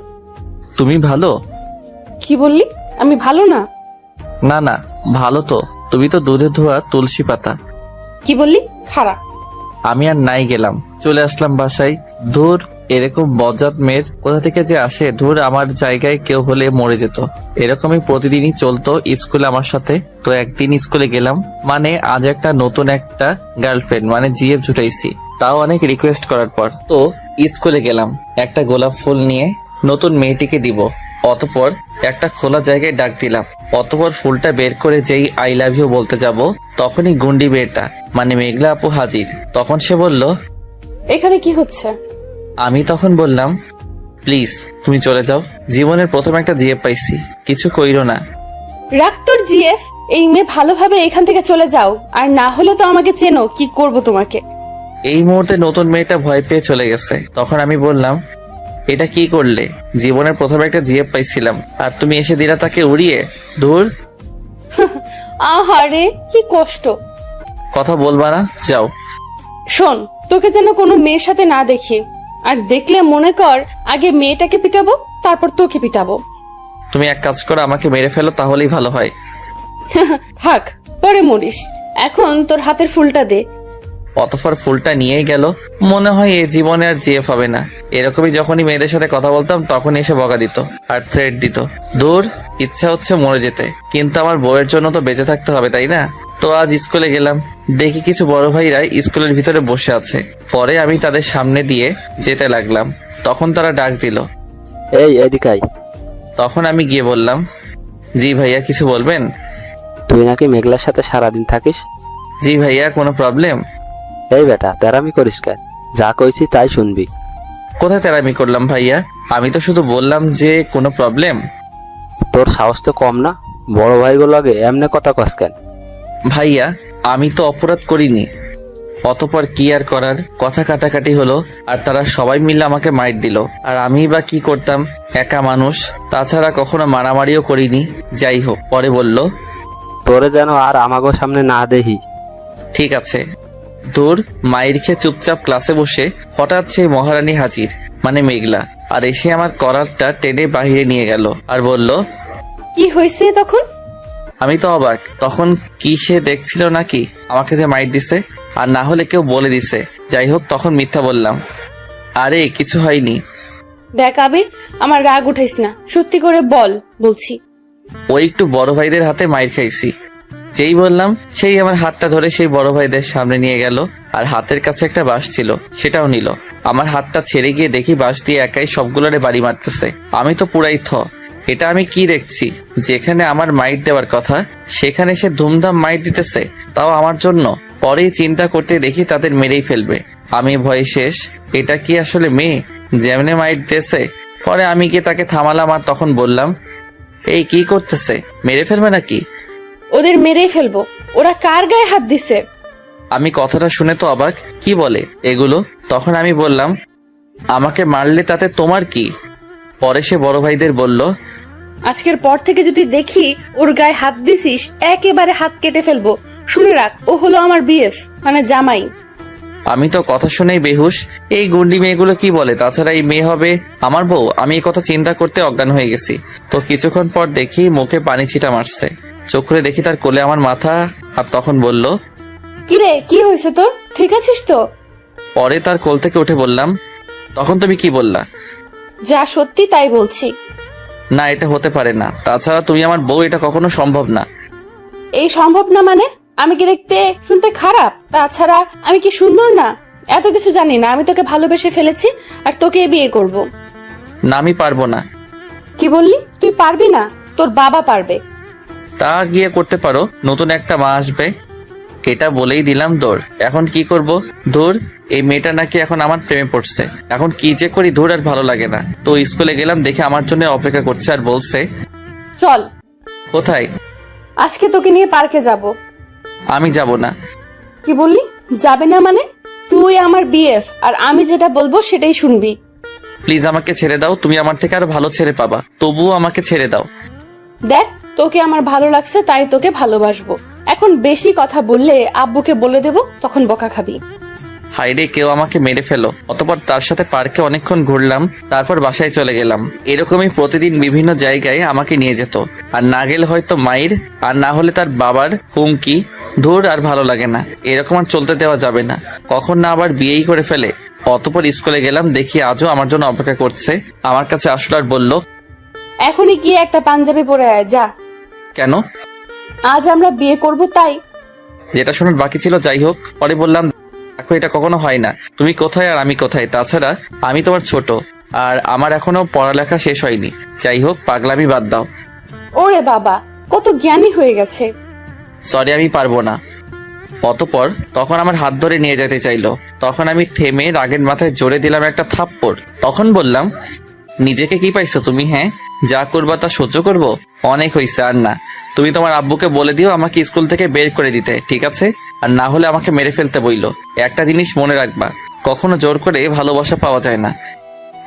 তুমি ভালো? কি বললি? আমি ভালো না? না না, ভালো তো। তুমি তো দুধে ধোয়া তুলসী পাতা। কি বললি? খারাপ। আমি আর নাই গেলাম, চলে আসলাম বাসায়। ধুর, এরকম বজ্জাত মেয়ের কোথা থেকে যে আসে। ধুর, আমার জায়গায় কেউ হলে মরে যেত। এরকমই প্রতিদিনই চলতো স্কুলে আমার সাথে। তো একদিন স্কুলে গেলাম, মানে আজ একটা নতুন একটা গার্লফ্রেন্ড মানে জিএফ জুটাইছি, তাও অনেক রিকোয়েস্ট করার পর। তো স্কুলে গেলাম একটা গোলাপ ফুল নিয়ে, নতুন মেয়েটিকে দিব। অতঃপর একটা খোলা জায়গায় ডাক দিলাম। অতঃপর ফুলটা বের করে যেই আই লাভ ইউ বলতে যাব, তখনই গুন্ডি মেয়েটা মানে মেঘলা আপু হাজির। তখন সে বলল, এখানে কি হচ্ছে? আমি তখন বললাম, প্লিজ তুমি চলে যাও, জীবনের প্রথম একটা জিএফ পাইছি, কিছু কইরো না। রাখ তোর জিএফ। এই মেয়ে ভালোভাবে এখান থেকে চলে যাও, আর না হলে তো আমাকে চেনো, কি করব তোমাকে। এই মুহূর্তে নতুন মেয়েটা ভয় পেয়ে চলে গেছে। তখন আমি বললাম, এটা কি করলে? জীবনের প্রথম একটা জিএফ পাইছিলাম, আর তুমি এসে দিলা তাকে উড়িয়ে। দূর, আহারে কি কষ্ট। কথা বলবা না, যাও। শোন, তোকে যেন কোনো মেয়ের সাথে না দেখি, আর দেখলে মনে কর আগে মেয়েটাকে পিটাবো, তারপর তোকে পিটাবো। তুমি এক কাজ করো, আমাকে মেরে ফেলো, তাহলেই ভালো হয়। থাক, পরে মরিস। এখন তোর হাতের ফুলটা দে। অতঃপর ফুলটা নিয়েই গেল। মনে হয় এই জীবনে আর জিএফ হবে না। এরকমই যখনই মেয়েদের সাথে কথা বলতাম, তখন এসে বকা দিত আর থ্রেট দিত। দূর, ইচ্ছা হচ্ছে মরে যেতে, কিন্তু আমার বউয়ের জন্য তো বেঁচে থাকতে হবে, তাই না? তো আজ স্কুলে গেলাম, দেখি কিছু বড় ভাইরা স্কুলের ভিতরে বসে আছে। পরে আমি তাদের সামনে দিয়ে যেতে লাগলাম, তখন তারা ডাক দিল, এই এদিকাই। তখন আমি গিয়ে বললাম, জি ভাইয়া, কিছু বলবেন? তুই নাকি মেঘলার সাথে সারাদিন থাকিস? জি ভাইয়া, কোনো প্রবলেম? এই বেটা, তেরামি করিস কেন? যা কইছি তাই শুনবি। কোথায় তেরামি করলাম ভাইয়া? আমি তো শুধু বললাম যে কোনো প্রবলেম। তোর সাহস তো কম না, বড় ভাইগুলো আগে এমনি কথা কস কেন? ভাইয়া, আমি তো অপরাধ করিনি। অতঃপর কি আর করার, কথা কাটাকাটি হলো, আর তারা সবাই মিলে আমাকে মাইর দিল। আর আমি বা কি করতাম, একা মানুষ, তাছাড়া কখনো মারামারিও করিনি। যাই হোক, পরে বলল, তোরে যেন আর আমাগো সামনে না দেখি। ঠিক আছে। দূর, মায়ের খেয়ে চুপচাপ ক্লাসে বসে হঠাৎ সেই মহারানী হাজির, মানে মেঘলা, আর এসে আমার কলারটা টেনে বাহিরে নিয়ে গেল আর বলল, কি হয়েছে তখন? আমি তো অবাক। তখন কি সে দেখছিল নাকি আমাকে যে মাইর দিছে, আর না হলে কেউ বলে দিছে। যাই হোক, তখন মিথ্যা বললাম, আরে কিছু হয়নি। দেখ আবির, আমার রাগ উঠাইস না, সত্যি করে বল বলছি। ওই একটু বড় ভাইদের হাতে মাইর খাইছি। যেই বললাম সেই আমার হাতটা ধরে সেই বড় ভাইদের সামনে নিয়ে গেল, আর হাতের কাছে একটা বাঁশ ছিল সেটাও নিল। আমার হাতটা ছেড়ে গিয়ে দেখি বাঁশ দিয়ে একাই সবগুলোরে বাড়ি মারতেছে। আমি তো পুরাই এটা আমি কি দেখছি? যেখানে আমার মাইট দেওয়ার কথা সেখানে সে ধুমধাম মাইট দিতেছে, তাও আমার জন্য। পরেই চিন্তা করতে দেখি তাদের মেরেই ফেলবে। আমি ভয়ে শেষ। এটা কি আসলে মেয়ে যেমনে মাইট দিতেছে? পরে আমি গিয়ে তাকে থামালাম আর তখন বললাম, এই কি করতেছে? মেরে ফেলবে নাকি? ওদের মেরেই ফেলবো। ওরা কার গায়ে হাত দিছে? আমি কথাটা শুনে তো অবাক, কি বলে এগুলো? তখন আমি বললাম, আমাকে মারলে তাতে তোমার কি? পরে সে বড় ভাইদের বলল, আজকের পর থেকে যদি দেখি ওর গায়ে হাত দিছিস, একেবারে হাত কেটে ফেলবো। শুনে রাখ, ও হলো আমার বিএফ, মানে জামাই। আমি তো কথা শুনেই বেহুশ। এই গুন্ডি মেয়েগুলো কি বলে? তাছাড়া এই মেয়ে হবে আমার বউ? আমি এই কথা চিন্তা করতে অজ্ঞান হয়ে গেছি। তো কিছুক্ষণ পর দেখি মুখে পানি ছিটা মারছে। চোখ করে দেখি তার কোলে আমার মাথা, আর তখন বলল, কিরে, কি হয়েছে তোর? ঠিক আছিস তো? পরে তার কোল থেকে উঠে বললাম, তখন তুমি কি বললা? যা সত্যি তাই বলছি। না, এটা হতে পারে না। তাছাড়া তুমি আমার বউ, এটা কখনো সম্ভব না। এই সম্ভব না মানে? আমি কি দেখতে শুনতে খারাপ? তাছাড়া আমি কি সুন্দর না? এত কিছু জানি না। আমি তোকে ভালোবেসে ফেলেছি আর তোকে বিয়ে করব। না, আমি পারবো না। কি বললি? তুই পারবি না? তোর বাবা পারবে। তা গিয়ে করতে পারো, নতুন একটা মা আসবে। এটা বলেই দিলাম দৌড়। এখন কি করব? ধুর, এই মেয়েটা নাকি এখন আমার প্রেমে পড়ছে। এখন কি যে করি, ধুর, আর ভালো লাগে না। তো স্কুলে গেলাম, দেখে আমার জন্য অপেক্ষা করছে আর বলছে, চল, কোথায়? আজকে তোকে নিয়ে পার্কে যাব। আমি যাব না। কি বললি? যাবে না মানে? তুই আমার বিএফ, আর আমি যেটা বলবো সেটাই শুনবি। প্লিজ আমাকে ছেড়ে দাও। তুমি আমার থেকে আরো ভালো ছেলে পাবা, তবুও আমাকে ছেড়ে দাও। দেখ, তোকে আমার ভালো লাগছে তাই তোকে ভালোবাসবো। এখন বেশি কথা বললে আব্বুকে বলে দেব, তখন বকা খাবি। হাইরে, কেউ আমাকে মেরে ফেলো। অতপর তার সাথে পার্কে অনেকক্ষণ ঘুরলাম, তারপর বাসায় চলে গেলাম। এরকমই প্রতিদিন বিভিন্ন জায়গায় আমাকে নিয়ে যেত, আর না গেলে হয়তো মায়ের, আর না হলে তার বাবার হুমকি। ধুর, আর ভালো লাগে না। এরকম আর চলতে দেওয়া যাবে না। কখন না আবার বিয়েই করে ফেলে। অতপর স্কুলে গেলাম, দেখি আজও আমার জন্য অপেক্ষা করছে। আমার কাছে আসলো আর বলল, এখনই গিয়ে একটা পাঞ্জাবি পরে আয় যা। কেন? আজ আমরা বিয়ে করব তাই। যেটা শোনার বাকি ছিল যাই হোক। পরে বললাম, দেখো, এটা কখনো হয় না। তুমি কোথায় আর আমি কোথায়? তাছাড়া আমি তোমার ছোট, আর আমার এখনো পড়ালেখা শেষ হয়নি। যাই হোক, পাগলামি বাদ দাও। ওরে বাবা, কত জ্ঞানী হয়ে গেছে। সরি, আমি পারবো না। অতপর তখন আমার হাত ধরে নিয়ে যেতে চাইলো। তখন আমি থেমে রাগের মাথায় জোরে দিলাম একটা থাপ্পড়। তখন বললাম, নিজেকে কি পাইছো তুমি? হ্যাঁ, যা করবা তা সহ্য করবো? অনেক হইছে, আর না। তুমি তোমার আব্বুকে বলে দিও আমাকে স্কুল থেকে বের করে দিতে, ঠিক আছে? আর না হলে আমাকে মেরে ফেলতে বইলো। একটা জিনিস মনে রাখবা, কখনো জোর করে ভালোবাসা পাওয়া যায় না।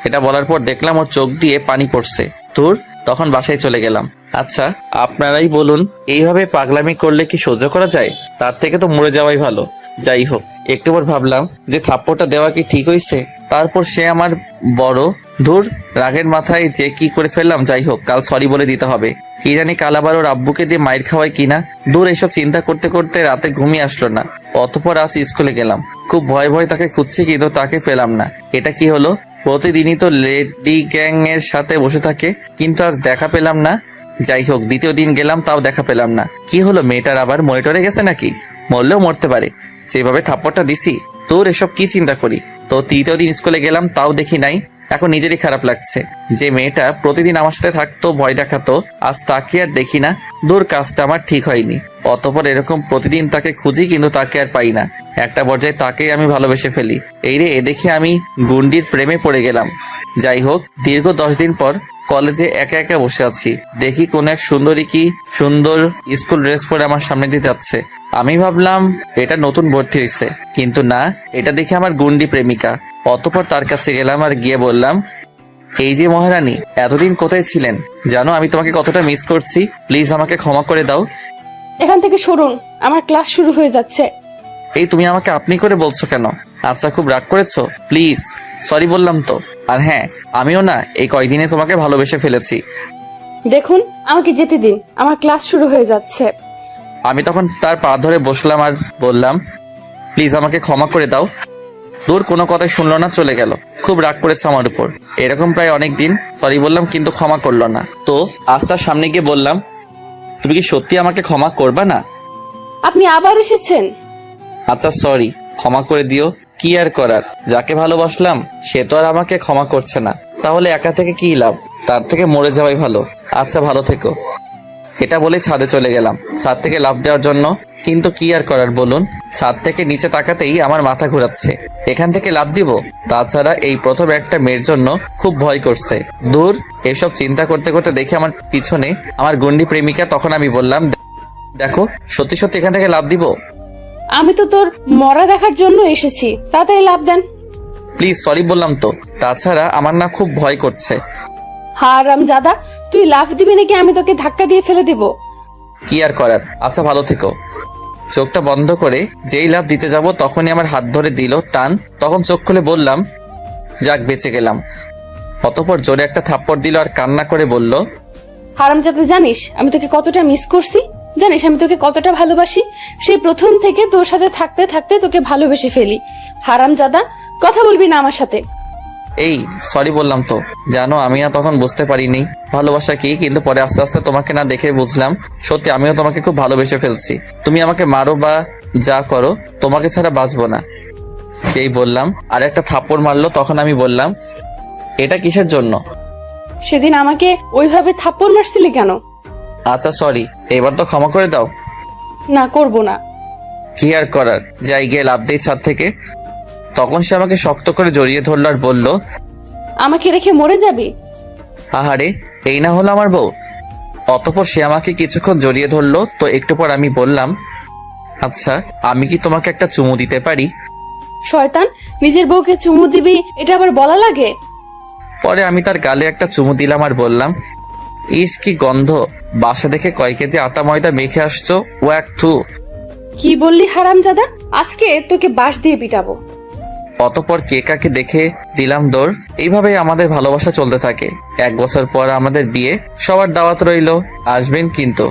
এটা বলার পর দেখলাম ওর চোখ দিয়ে পানি পড়ছে। তোর তখন বাসায় চলে গেলাম। আচ্ছা, আপনারাই বলুন, এইভাবে পাগলামি করলে কি সহ্য করা যায়? তার থেকে তো মরে যাওয়াই ভালো। যাই হোক, একটু পর ভাবলাম যে থাপ্পড়টা দেওয়া কি ঠিক হয়েছে? তারপর সে আমার বড়, ধুর, রাগের মাথায় যে কি করে ফেললাম। যাই হোক, কাল সরি বলে দিতে হবে। কি জানি কাল আবার ওর আব্বুকে দিয়ে মাইর খাওয়ায় কিনা। দূর, এসব চিন্তা করতে করতে রাতে ঘুমিয়ে আসলো না। অতপর আজ স্কুলে গেলাম, খুব ভয় ভয় তাকে খুঁজছি, কিন্তু তাকে পেলাম না। এটা কি হলো? প্রতিদিনই তো লেডি গ্যাং এর সাথে বসে থাকে, কিন্তু আজ দেখা পেলাম না। যাই হোক, দ্বিতীয় দিন গেলাম, তাও দেখা পেলাম না। কি হলো, মেয়েটার আবার মনিটরে গেছে নাকি? মরলেও মরতে পারে, যেভাবে থাপ্পড়টা দিছি। তোর এসব কি চিন্তা করি। তো তৃতীয় দিন স্কুলে গেলাম, তাও দেখি নাই। এখন নিজেরই খারাপ লাগছে। যে মেয়েটা প্রতিদিন আমার সাথে থাকতো, ভয় দেখাতো, আজ তাকে আর দেখি না। দূর, কাজটা আমার ঠিক হয়নি। অতপর এরকম প্রতিদিন তাকে খুঁজি, কিন্তু তাকে আর পাই না। একটা পর্যায়ে তাকেই আমি ভালোবেসে ফেলি। এই রে, এ দেখি আমি গুন্ডির প্রেমে পড়ে গেলাম। যাই হোক, দীর্ঘ 10 দিন পর কলেজে একা একা বসে আছি। দেখি কোন এক সুন্দরী কি সুন্দর স্কুল ড্রেস পরে আমার সামনে দিয়ে যাচ্ছে। আমি ভাবলাম এটা নতুন ভর্তি হয়েছে, কিন্তু না, এটা দেখি আমার গুন্ডি প্রেমিকা। অতপর তার কাছে গেলাম আর গিয়ে বললাম, এই যে মহারানী, এতদিন কোথায় ছিলেন? জানো আমি তোমাকে কতটা মিস করছি। প্লিজ আমাকে ক্ষমা করে দাও। এখান থেকে সরুন, আমার ক্লাস শুরু হয়ে যাচ্ছে। এই তুমি আমাকে আপনি করে বলছো কেন? আচ্ছা, খুব রাগ করেছো? প্লিজ, সরি বললাম তো। আর হ্যাঁ, আমিও না এই কয়দিনে তোমাকে ভালোবেসে ফেলেছি। দেখুন, আমাকে যেতে দিন, আমার ক্লাস শুরু হয়ে যাচ্ছে। আমি তখন তার পা ধরে বসলাম আর বললাম, প্লিজ আমাকে ক্ষমা করে দাও। দূর কোনো কথাই শুনলো না, চলে গেল। খুব রাগ করেছে আমার উপর। এরকম প্রায় অনেক দিন সরি বললাম কিন্তু ক্ষমা করলো না। তো আজ তার সামনে গিয়ে বললাম, তুমি কি সত্যি আমাকে ক্ষমা করবা না? আপনি আবার এসেছেন? আচ্ছা সরি, ক্ষমা করে দিও। কি আর করার, যাকে ভালোবাসলাম সে তো আর আমাকে ক্ষমা করছে না, তাহলে একা থেকে কি লাভ? তার থেকে মরে যাওয়াই ভালো। আচ্ছা ভালো থেকো। এটা বলে ছাদে চলে গেলাম ছাদ থেকে লাফ দেওয়ার জন্য, কিন্তু কি আর করার বলুন, ছাদ থেকে নিচে তাকাতেই আমার মাথা ঘোরাচ্ছে। এখান থেকে লাফ দিব? তাছাড়া এই প্রথম একটা মেয়ের জন্য খুব ভয় করছে। দূর, এসব চিন্তা করতে করতে দেখি আমার পিছনে আমার গুন্ডি প্রেমিকা। তখন আমি বললাম, দেখো সত্যি সত্যি এখান থেকে লাফ দিব? আমি তো তোর মরা দেখার জন্য এসেছি, তাড়াতাড়ি লাভ দেন। প্লিজ সরি বললাম তো। তাছাড়া আমার না খুব ভয় করছে। হারামজাদা, তুই লাফ দিবি নাকি আমি তোকে ধাক্কা দিয়ে ফেলে দিব? কি আর করার। আচ্ছা ভালো থেকো। চোখটা বন্ধ করে যেই লাফ দিতে যাব তখনই আমার হাত ধরে দিল টান। তখন চোখ খুলে বললাম, যাক বেঁচে গেলাম। অতঃপর জোরে একটা থাপ্পড় দিল আর কান্না করে বলল, হারামজাদা, জানিস আমি তোকে কতটা মিস করছি? জানিস আমি তোকে কতটা ভালোবাসি? সেই প্রথম থেকে তোর সাথে থাকতে থাকতে তোকে ভালোবেসে ফেলি। হারামজাদা, কথা বলবি না আমার সাথে। এই সরি বললাম তো। জানো আমি না তখন বুঝতে পারিনি ভালোবাসা কি, কিন্তু পরে আস্তে আস্তে তোমাকে না দেখে বুঝলাম সত্যি আমিও তোমাকে খুব ভালোবেসে ফেলছি। তুমি আমাকে মারো বা যা করো, তোমাকে ছাড়া বাঁচবো না। যেই বললাম আর একটা থাপ্পড় মারলো। তখন আমি বললাম, এটা কিসের জন্য? সেদিন আমাকে ওইভাবে থাপ্পড় মারছিলি কেন? আচ্ছা সরি, এবার তো ক্ষমা করে দাও। না, করব না। কি আর করার, যাই গিয়ে লাফ দেই ছাদ থেকে। তখন সে আমাকে শক্ত করে জড়িয়ে ধরলো আর বলল, আমাকে রেখে মরে যাবি? আহারে, এই না হলো আমার বউ। অতঃপর সে আমাকে কিছুক্ষণ জড়িয়ে ধরলো। তো একটু পর আমি বললাম, আচ্ছা আমি কি তোমাকে একটা চুমু দিতে পারি? শয়তান, নিজের বউকে চুমু দিবি এটা আবার বলা লাগে? পরে আমি তার গালে একটা চুমু দিলাম আর বললাম, ইস কি গন্ধ, বাসা দেখে কয় কেজি আটা ময়দা মেখে আসছো, ও এক থু। কি বললি হারামজাদা? আজকে তোকে বাঁশ দিয়ে পিটাবো। অতঃপর কে কাকে দেখে দিলাম দৌড়। এইভাবেই আমাদের ভালোবাসা চলতে থাকে। 1 বছর পর আমাদের বিয়ে। সবার দাওয়াত রইলো, আসবেন কিন্তু।